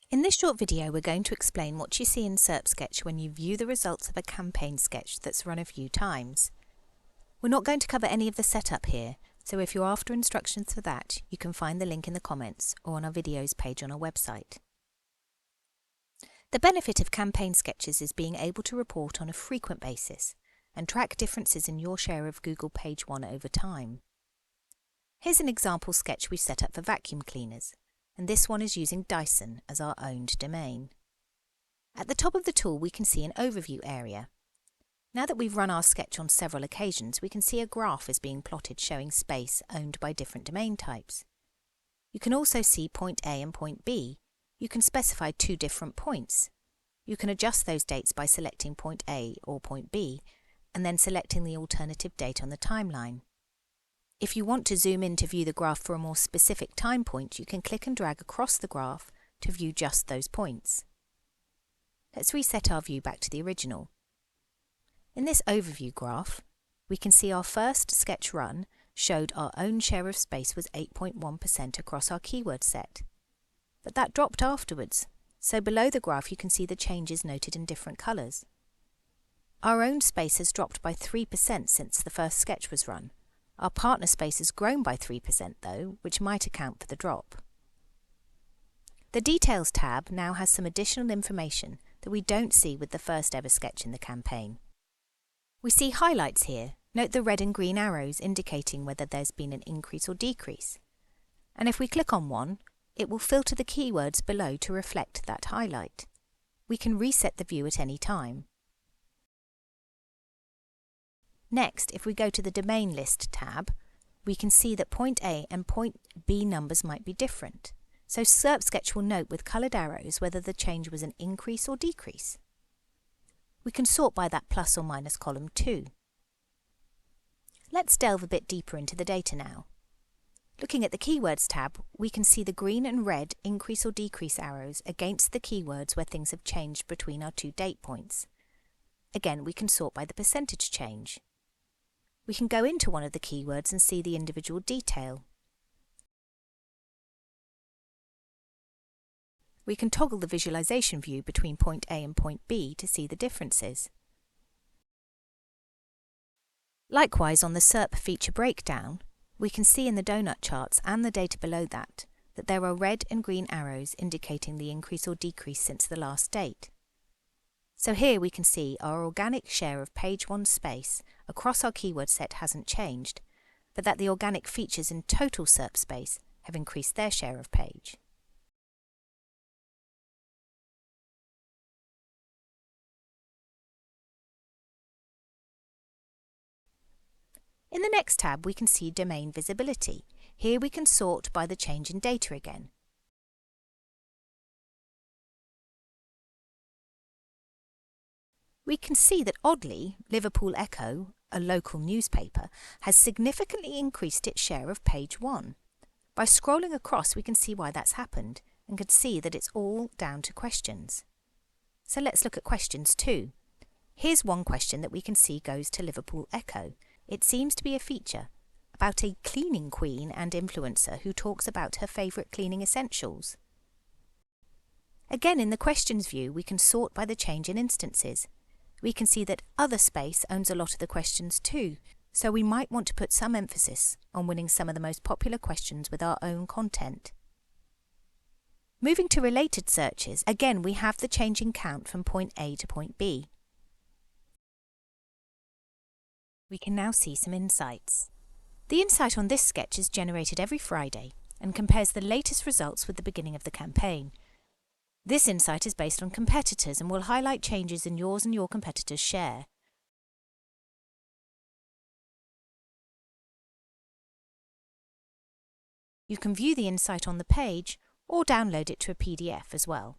In this short video, we're going to explain what you see in SERPsketch when you view the results of a campaign sketch that's run a few times. We're not going to cover any of the setup here, so if you're after instructions for that, you can find the link in the comments or on our videos page on our website. The benefit of campaign sketches is being able to report on a frequent basis and track differences in your share of Google Page 1 over time. Here's an example sketch we set up for vacuum cleaners, and this one is using Dyson as our owned domain. At the top of the tool we can see an overview area. Now that we've run our sketch on several occasions, we can see a graph is being plotted showing space owned by different domain types. You can also see point A and point B. You can specify two different points. You can adjust those dates by selecting point A or point B and then selecting the alternative date on the timeline. If you want to zoom in to view the graph for a more specific time point, you can click and drag across the graph to view just those points. Let's reset our view back to the original. In this overview graph, we can see our first sketch run showed our own share of space was 8.1% across our keyword set. But that dropped afterwards, so below the graph you can see the changes noted in different colours. Our own space has dropped by 3% since the first sketch was run. Our partner space has grown by 3% though, which might account for the drop. The Details tab now has some additional information that we don't see with the first ever sketch in the campaign. We see highlights here. Note the red and green arrows indicating whether there's been an increase or decrease. And if we click on one, it will filter the keywords below to reflect that highlight. We can reset the view at any time. Next, if we go to the Domain List tab, we can see that point A and point B numbers might be different. So SERPsketch will note with coloured arrows whether the change was an increase or decrease. We can sort by that plus or minus column too. Let's delve a bit deeper into the data now. Looking at the Keywords tab, we can see the green and red increase or decrease arrows against the keywords where things have changed between our two date points. Again, we can sort by the percentage change. We can go into one of the keywords and see the individual detail. We can toggle the visualization view between point A and point B to see the differences. Likewise, on the SERP feature breakdown, we can see in the donut charts and the data below that there are red and green arrows indicating the increase or decrease since the last date. So here we can see our organic share of page 1 space across our keyword set hasn't changed, but that the organic features in total SERP space have increased their share of page. In the next tab we can see Domain Visibility. Here we can sort by the change in data again. We can see that oddly, Liverpool Echo, a local newspaper, has significantly increased its share of page 1. By scrolling across we can see why that's happened and can see that it's all down to questions. So let's look at questions too. Here's one question that we can see goes to Liverpool Echo. It seems to be a feature about a cleaning queen and influencer who talks about her favourite cleaning essentials. Again, in the questions view we can sort by the change in instances. We can see that Other Space owns a lot of the questions too, so we might want to put some emphasis on winning some of the most popular questions with our own content. Moving to related searches, again we have the change in count from point A to point B. We can now see some insights. The insight on this sketch is generated every Friday and compares the latest results with the beginning of the campaign. This insight is based on competitors and will highlight changes in yours and your competitors' share. You can view the insight on the page or download it to a PDF as well.